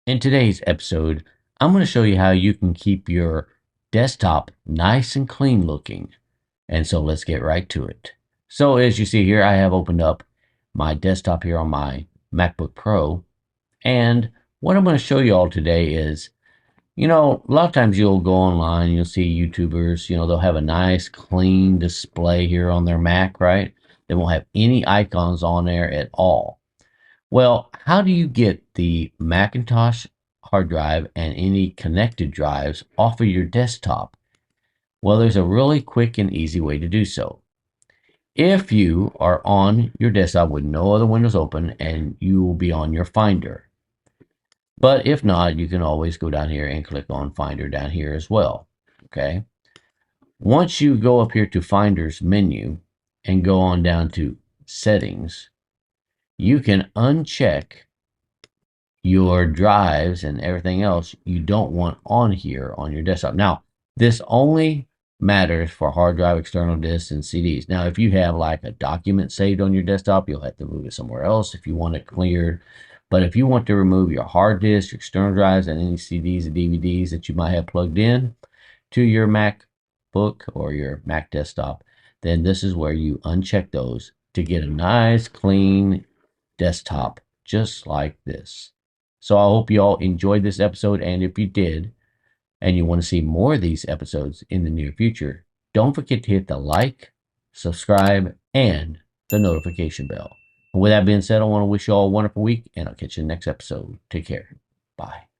In today's episode, I'm going to show you how you can keep your desktop nice and clean looking. And so let's get right to it. So as you see here, I have opened up my desktop here on my MacBook Pro. And what I'm going to show you all today is, a lot of times you'll go online, you'll see YouTubers, they'll have a nice clean display here on their Mac, right? They won't have any icons on there at all. Well, how do you get the Macintosh hard drive and any connected drives off of your desktop? Well, there's a really quick and easy way to do so. If you are on your desktop with no other windows open, and you will be on your Finder. But if not, you can always go down here and click on Finder down here as well. Okay. Once you go up here to Finder's menu and go on down to Settings, you can uncheck your drives and everything else you don't want on here on your desktop. Now, this only matters for hard drive, external disks, and CDs. Now, if you have like a document saved on your desktop, you'll have to move it somewhere else if you want it cleared. But if you want to remove your hard disk, your external drives, and any CDs and DVDs that you might have plugged in to your MacBook or your Mac desktop, then this is where you uncheck those to get a nice, clean desktop just like this. So I hope you all enjoyed this episode, and if you did, and you want to see more of these episodes in the near future, don't forget to hit the like, subscribe, and the notification bell. And with that being said, I want to wish you all a wonderful week, and I'll catch you in the next episode. Take care. Bye.